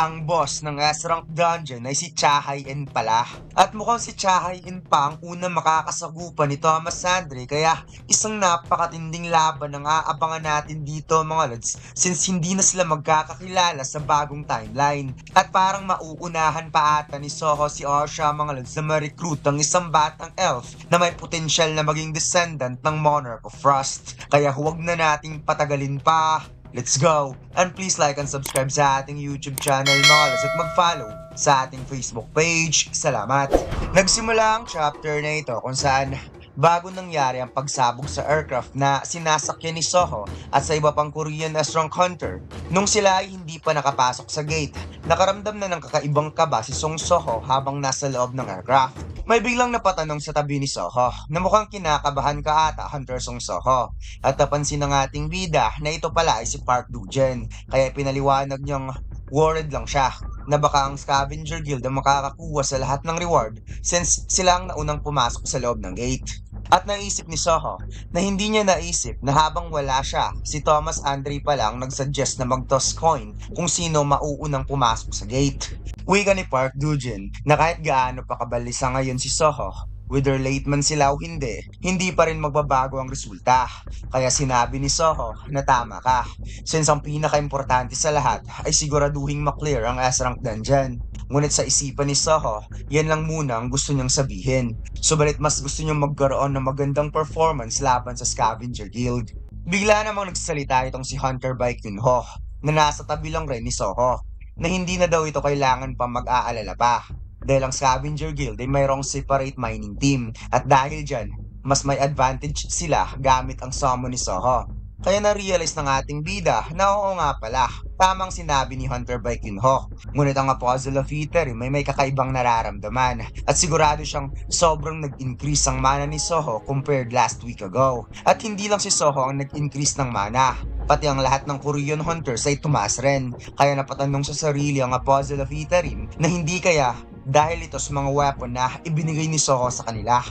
Ang boss ng S-Rank Dungeon ay si Chahay-In pala. At mukhang si Chahay-In pa ang unang makakasagupan ni Thomas Sandre, kaya isang napakatinding laban ang aabangan natin dito mga lods, since hindi na sila magkakakilala sa bagong timeline. At parang mauunahan pa ata ni Soho si Arsha mga lods na ma-recruit ang isang batang elf na may potensyal na maging descendant ng Monarch of Frost. Kaya huwag na nating patagalin pa. Let's go! And please like and subscribe sa ating YouTube channel mga lods at mag-follow sa ating Facebook page. Salamat! Nagsimula ang chapter na ito kung saan bago nangyari ang pagsabog sa aircraft na sinasakyan ni Soho at sa iba pang Korean S-Rank Hunter. Nung sila ay hindi pa nakapasok sa gate, nakaramdam na ng kakaibang kaba si Song Soho habang nasa loob ng aircraft. May biglang napatanong sa tabi ni Soho na mukhang kinakabahan ka ata, Hunter Song Soho. At napansin ng ating bida na ito pala ay si Park Doo-jin, kaya pinaliwanag niyang worried lang siya na baka ang Scavenger Guild ang makakakuha sa lahat ng reward since sila ang naunang pumasok sa loob ng gate. At naisip ni Soho na hindi niya naisip na habang wala siya, si Thomas Andre pa lang nagsuggest na mag-toss coin kung sino mauunang pumasok sa gate. Wika ni Park Doo-jin na kahit gaano pa kabalisa ngayon si Soho, whether late man sila o hindi pa rin magbabago ang resulta. Kaya sinabi ni Soho na tama ka, since ang pinaka-importante sa lahat ay siguraduhing maklear ang S-Rank Dungeon. Ngunit sa isipan ni Soho, yan lang muna ang gusto niyang sabihin. Subalit mas gusto niyang magkaroon ng magandang performance laban sa Scavenger Guild. Bigla namang nagsalita itong si Hunter Baekhyunho na nasa tabi lang rin ni Soho, na hindi na daw ito kailangan pa mag-aalala pa. Dahil ang Scavenger Guild ay mayroong separate mining team at dahil dyan, mas may advantage sila gamit ang summon ni Soho. Kaya na-realize ng ating bida na oo nga pala, tamang sinabi ni Hunter Baekhyunho. Ngunit ang Apostle of Ether may kakaibang nararamdaman at sigurado siyang sobrang nag-increase ang mana ni Soho compared last week ago. At hindi lang si Soho ang nag-increase ng mana, pati ang lahat ng Korean Hunters ay tumaas rin. Kaya napatanong sa sarili ang Apostle of Ethereum na hindi kaya dahil ito sa mga weapon na ibinigay ni Soho sa kanila.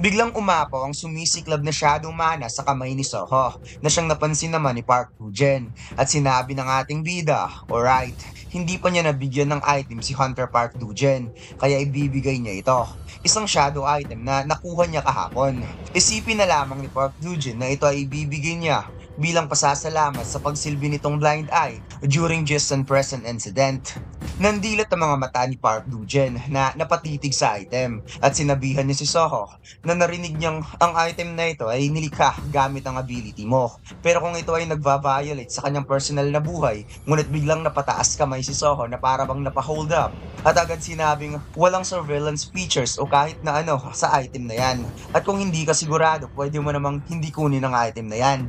Biglang umapaw ang sumisiklab na shadow mana sa kamay ni Soho na siyang napansin naman ni Park Doo-jin at sinabi ng ating bida, alright, hindi pa niya nabigyan ng item si Hunter Park Doo-jin kaya ibibigay niya ito. Isang shadow item na nakuha niya kahapon. Isipin na lamang ni Park Doo-jin na ito ay ibibigay niya bilang pasasalamat sa pagsilbi nitong blind eye during just and present incident. Nandilat ang mga mata ni Park Doo-jin na napatitig sa item at sinabihan niya si Soho na narinig niyang ang item na ito ay nilikha gamit ang ability mo. Pero kung ito ay nagva-violate sa kanyang personal na buhay, ngunit biglang napataas kamay si Soho na para bang napa-hold up at agad sinabing walang surveillance features o kahit na ano sa item na yan. At kung hindi ka sigurado, pwede mo namang hindi kunin ang item na yan.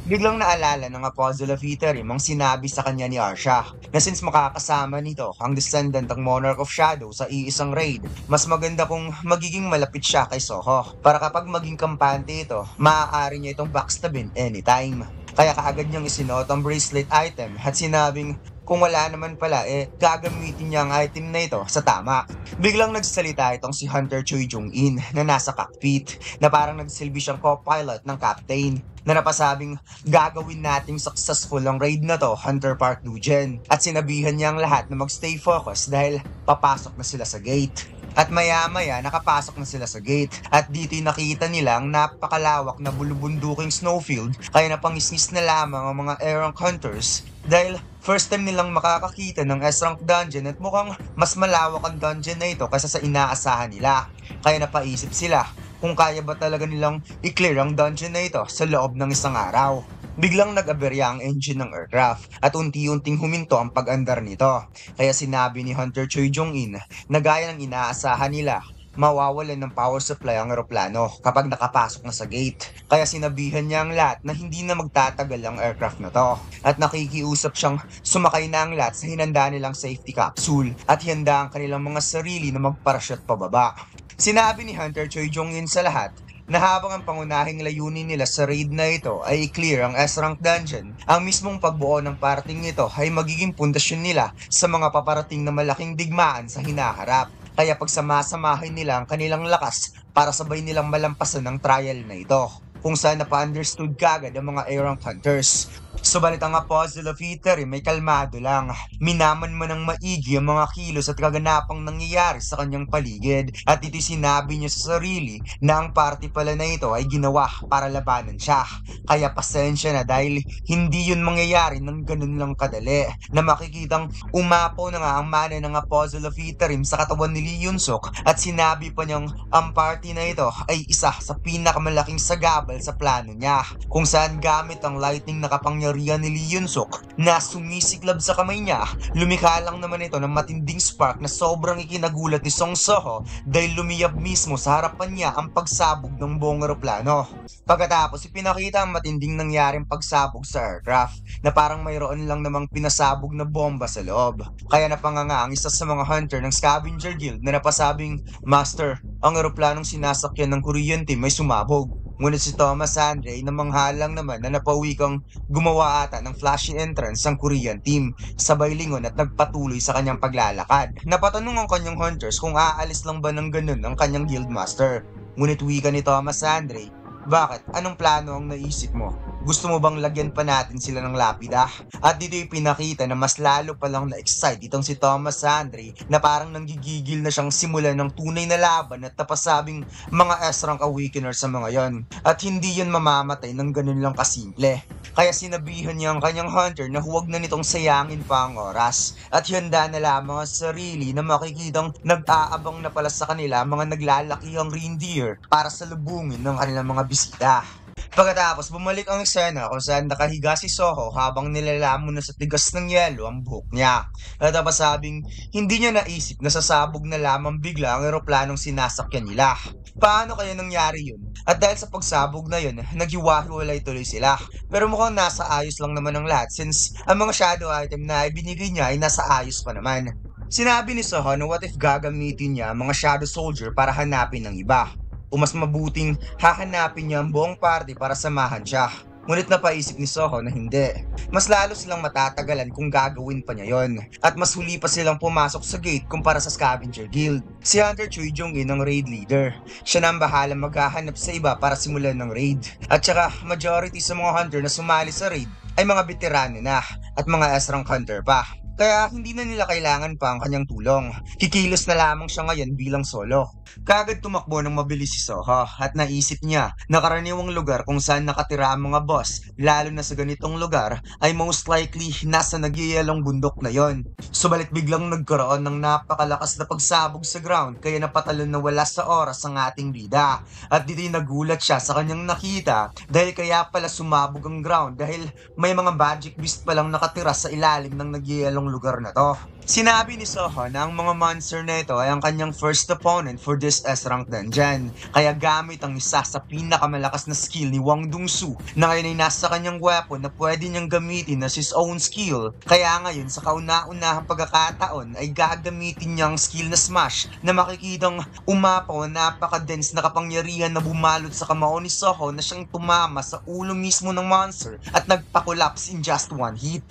Biglang naalala ng Apostle of Ethereum ang sinabi sa kanya ni Arsha na since makakasama nito ang descendant ng Monarch of Shadow sa iisang raid, mas maganda kung magiging malapit siya kay Soho para kapag maging kampante ito, maaari niya itong backstabin anytime. Kaya kaagad niyang isinuot ang bracelet item at sinabing kung wala naman pala gagamitin niya ang item na ito sa tama. Biglang nagsalita itong si Hunter Choi Jong-in na nasa cockpit na parang nagsilbi siyang co-pilot ng captain na napasabing gagawin nating successful ang raid na to, Hunter Park Doo-jin, at sinabihan niya ang lahat na magstay focused dahil papasok na sila sa gate. At maya-maya nakapasok na sila sa gate at dito'y nakita nila ang napakalawak na bulubunduking snowfield kaya napangisnis na lamang ang mga S-Rank Hunters dahil first time nilang makakakita ng S-Rank Dungeon at mukhang mas malawak ang dungeon na ito kaysa sa inaasahan nila. Kaya napaisip sila kung kaya ba talaga nilang i-clear ang dungeon na ito sa loob ng isang araw. Biglang nag-aberya ang engine ng aircraft at unti-unting huminto ang pag-andar nito. Kaya sinabi ni Hunter Choi Jong-in na gaya ng inaasahan nila, mawawalan ng power supply ang eroplano kapag nakapasok na sa gate. Kaya sinabihan niya ang lahat na hindi na magtatagal ang aircraft na to. At nakikiusap siyang sumakay na ang lahat sa hinanda nilang safety capsule at handa ang kanilang mga sarili na magparachute pababa. Sinabi ni Hunter Choi Jong-in sa lahat na habang ang pangunahing layunin nila sa raid na ito ay i-clear ang S-Rank Dungeon, ang mismong pagbuo ng parting ito ay magiging pundasyon nila sa mga paparating na malaking digmaan sa hinaharap. Kaya pagsamasamahin nila ang kanilang lakas para sabay nilang malampasan ang trial na ito, kung saan napa-understood kagad ang mga S-Rank Hunters Subalit ang Apostle of Iterim may kalmado lang. Minaman man ng maigi ang mga kilos at kaganapang nangyayari sa kanyang paligid at ito'y sinabi niya sa sarili na ang party pala na ito ay ginawa para labanan siya. Kaya pasensya na dahil hindi yun mangyayari ng ganun lang kadali na makikitang umapaw na nga ang mana ng Apostle of Iterim sa katawan ni Lee Yun-suk at sinabi pa niyang ang party na ito ay isa sa pinakamalaking sagabal sa plano niya kung saan gamit ang lightning na kapangyarihan ni Lee Yun-suk na sumisiklab sa kamay niya, lumikha lang naman ito ng matinding spark na sobrang ikinagulat ni Song Seoho dahil lumiyab mismo sa harapan niya ang pagsabog ng buong eroplano. Pagkatapos ipinakita ang matinding nangyaring pagsabog sa aircraft na parang mayroon lang namang pinasabog na bomba sa loob. Kaya napanganga ang isa sa mga hunter ng Scavenger Guild na napasabing, "Master, ang eroplanong sinasakyan ng Korean team ay sumabog." Ngunit si Thomas Andre namanghalang naman na napauwi kang gumawa ata ng flashy entrance ang Korean team, sabay lingon at nagpatuloy sa kanyang paglalakad. Napatanong ang kanyang hunters kung aalis lang ba ng ganun ang kanyang guildmaster. Ngunit wika ni Thomas Andre, "Bakit? Anong plano ang naisip mo? Gusto mo bang lagyan pa natin sila ng lapida?" At dito'y pinakita na mas lalo palang na-excite itong si Thomas Andre na parang nanggigigil na siyang simulan ng tunay na laban at napasabing mga S-rank awakeners sa mga yon. At hindi yun mamamatay ng ganun lang kasimple. Kaya sinabihan niya ang kanyang hunter na huwag na nitong sayangin pa ang oras at handa na lamang ang sarili na makikitang nag-aabang na pala sa kanila mga naglalakihang reindeer para salubungin ng kanilang mga bisita. Pagkatapos bumalik ang eksena kung saan nakahiga si Seoho habang nilalamon na sa tigas ng yelo ang buhok niya. At sabing hindi niya naisip na sasabog na lamang bigla ang eroplanong sinasakyan nila. Paano kaya nangyari yun? At dahil sa pagsabog na yun, naghiwa-hiwalay tuloy sila. Pero mukhang nasa ayos lang naman ang lahat since ang mga shadow item na ibinigay niya ay nasa ayos pa naman. Sinabi ni Seoho na what if gagamitin niya ang mga shadow soldier para hanapin ng iba? O mas mabuting hahanapin niya ang buong party para samahan siya. Ngunit napaisip ni Seoho na hindi. Mas lalo silang matatagalan kung gagawin pa niya yon. At mas huli pa silang pumasok sa gate kumpara sa Scavenger Guild. Si Hunter Choi Jong-in ang raid leader. Siya na ang bahala maghahanap sa iba para simulan ng raid. At saka majority sa mga hunter na sumali sa raid ay mga veterano na at mga S-rank hunter pa. Kaya hindi na nila kailangan pa ang kanyang tulong. Kikilos na lamang siya ngayon bilang solo. Kaagad tumakbo ng mabilis si Seoho at naisip niya na karaniwang lugar kung saan nakatira ang mga boss, lalo na sa ganitong lugar, ay most likely nasa nagyayalong bundok na yon. Subalit biglang nagkaroon ng napakalakas na pagsabog sa ground kaya napatalon na wala sa oras ang ating bida. At dito'y nagulat siya sa kanyang nakita dahil kaya pala sumabog ang ground dahil may mga magic beast palang nakatira sa ilalim ng nagyayalong lugar na to. Sinabi ni Seoho na ang mga monster na ito ay ang kanyang first opponent for this S-rank dungeon. Kaya gamit ang isa sa pinakamalakas na skill ni Wang Dongsu na ngayon ay nasa kanyang weapon na pwede niyang gamitin as his own skill. Kaya ngayon sa kauna-unahang pagkakataon ay gagamitin niya ang skill na smash na makikitang umapaw na napaka-dense na kapangyarihan na bumalot sa kamao ni Seoho na siyang tumama sa ulo mismo ng monster at nagpa-collapse in just one hit.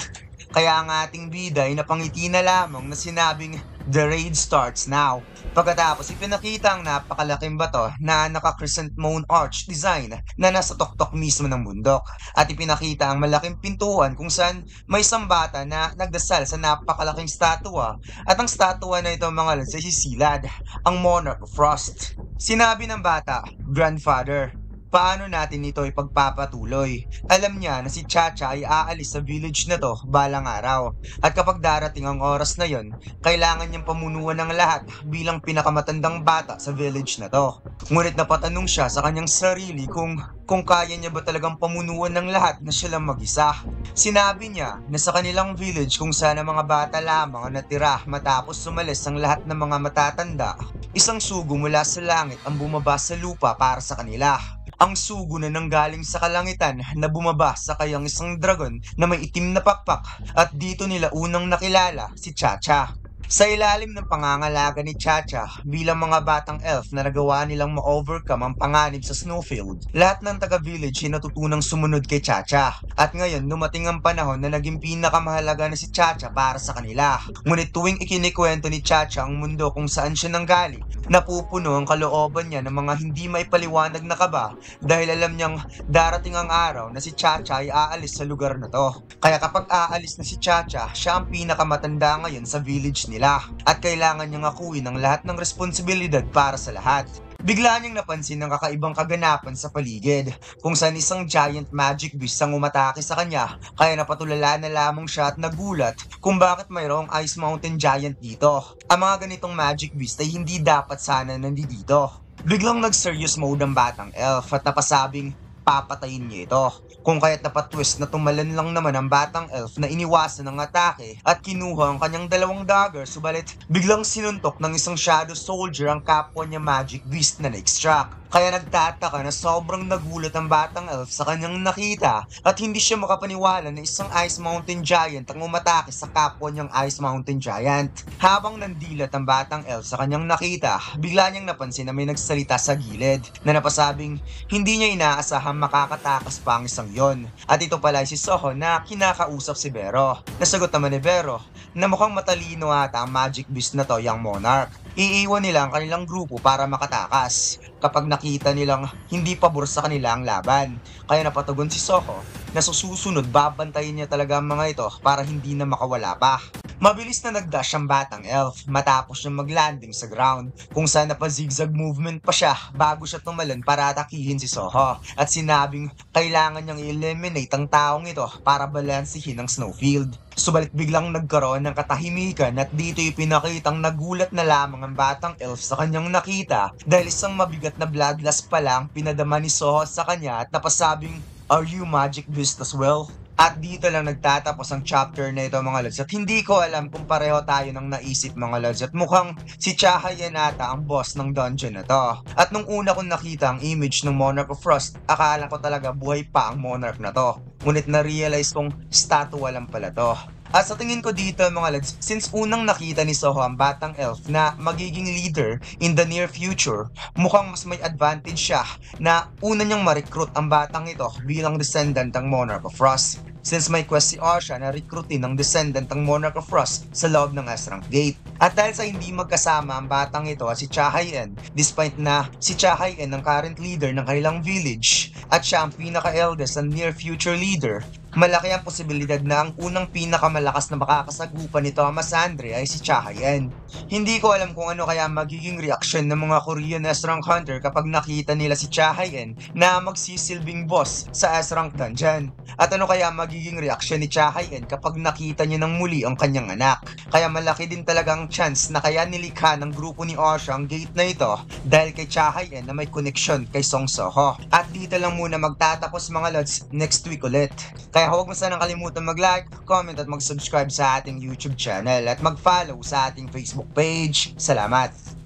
Kaya ang ating bida ay napangiti na lamang na sinabing, "The raid starts now." Pagkatapos ipinakita ang napakalaking bato na naka-crescent moon arch design na nasa tuktok mismo ng bundok. At ipinakita ang malaking pintuan kung saan may isang bata na nagdasal sa napakalaking statua. At ang statua na ito mga lads ay si Silad, ang Monarch of Frost. Sinabi ng bata, "Grandfather, paano natin ito ipagpapatuloy? Alam niya na si Chacha ay aalis sa village na to balang araw. At kapag darating ang oras na yon, kailangan niyang pamunuan ng lahat bilang pinakamatandang bata sa village na to." Ngunit napatanong siya sa kanyang sarili kung kaya niya ba talagang pamunuan ng lahat na siya lang mag-isa. Sinabi niya na sa kanilang village kung saan ang mga bata lamang ang natira matapos sumalis ang lahat ng mga matatanda, isang sugo mula sa langit ang bumaba sa lupa para sa kanila. Ang sugo na nanggaling sa kalangitan na bumaba sa kayang isang dragon na may itim na pakpak at dito nila unang nakilala si Chacha. Sa ilalim ng pangangalaga ni Chacha bilang mga batang elf na nagawa nilang ma-overcome ang panganib sa snowfield, lahat ng taga-village ay natutunang sumunod kay Chacha. At ngayon dumating ang panahon na naging pinakamahalaga na si Chacha para sa kanila. Ngunit tuwing ikinikwento ni Chacha ang mundo kung saan siya nanggaling, Napupuno ang kalooban niya ng mga hindi maipaliwanag na kaba dahil alam niyang darating ang araw na si Chacha ay aalis sa lugar na to. Kaya kapag aalis na si Chacha, siya ang pinakamatanda ngayon sa village nila at kailangan niyang akuin ang lahat ng responsibilidad para sa lahat. Bigla niyang napansin ang kakaibang kaganapan sa paligid, kung saan isang giant magic beast ang umatake sa kanya, kaya napatulala na lamang siya at nagulat kung bakit mayroong Ice Mountain Giant dito. Ang mga ganitong magic beast ay hindi dapat sana nandito. Biglang nag-serious mode ang batang elf at napasabing papatayin niya ito. Kung kaya't napatwist na tumalan lang naman ang batang elf na iniwasan ng atake at kinuha ang kanyang dalawang dagger, subalit biglang sinuntok ng isang shadow soldier ang kapwa niya magic beast na na-extract. Kaya nagtataka na sobrang nagulat ang batang elf sa kanyang nakita at hindi siya makapaniwala na isang Ice Mountain Giant ang umatake sa kapwa niyang Ice Mountain Giant. Habang nandilat ang batang elf sa kanyang nakita, bigla niyang napansin na may nagsalita sa gilid na napasabing hindi niya inaasahang makakatakas pa ang isang yon. At ito pala si Soho na kinakausap si Bero. Nasagot naman ni Bero na mukhang matalino ata ang magic beast na to, yung Monarch. Iiwan nila ang kanilang grupo para makatakas kapag nakita nilang hindi pabor sa kanila ang laban. Kaya napatugon si Soho na susunod babantayin niya talaga ang mga ito para hindi na makawala pa. Mabilis na nagdash ang batang elf matapos niya maglanding sa ground, kung saan napazigzag movement pa siya bago siya tumalon para atakihin si Soho at sinabing kailangan niyang i-eliminate ang taong ito para balansihin ang snowfield. Subalit biglang nagkaroon ng katahimikan at dito ipinakitang nagulat na lamang ang batang elf sa kanyang nakita dahil isang mabigat na bloodlust pa lang pinadama ni Soho sa kanya at napasabing, "Are you magic beast as well?" At dito lang nagtatapos ang chapter na ito mga lods at hindi ko alam kung pareho tayo ng naisip mga lods at mukhang si Chahay yan ata ang boss ng dungeon na to. At nung una kong nakita ang image ng Monarch of Frost, akala ko talaga buhay pa ang Monarch na to. Ngunit na-realize kong statua lang pala to. At sa tingin ko dito mga lads, since unang nakita ni Soho ang batang elf na magiging leader in the near future, mukhang mas may advantage siya na una niyang ma-recruit ang batang ito bilang descendant ng Monarch of Frost. Since may quest si Osha na recruitin ng descendant ng Monarch of Frost sa loob ng S-Rank Gate. At dahil sa hindi magkasama ang batang ito at si Chahay-en, despite na si Chahay-en ang current leader ng kanilang village at siya ang pinaka-eldest and near future leader, malaki ang posibilidad na ang unang pinakamalakas na makakasagupan nito ang Masandre ay si Chahay-en. Hindi ko alam kung ano kaya magiging reaksyon ng mga Korean S-Rank Hunter kapag nakita nila si Chahay-en na magsisilbing boss sa S-Rank Dungeon. At ano kaya magiging reaksyon ni Chahay-en kapag nakita niya ng muli ang kanyang anak. Kaya malaki din talagang chance na kaya nilikha ng grupo ni Osha ang gate na ito dahil kay Chahay-en na may connection kay Song Soho. At dito lang muna magtatapos mga lods, next week ulit. Kaya huwag mo sanang kalimutan mag-like, comment at mag-subscribe sa ating YouTube channel at mag-follow sa ating Facebook page. Salamat!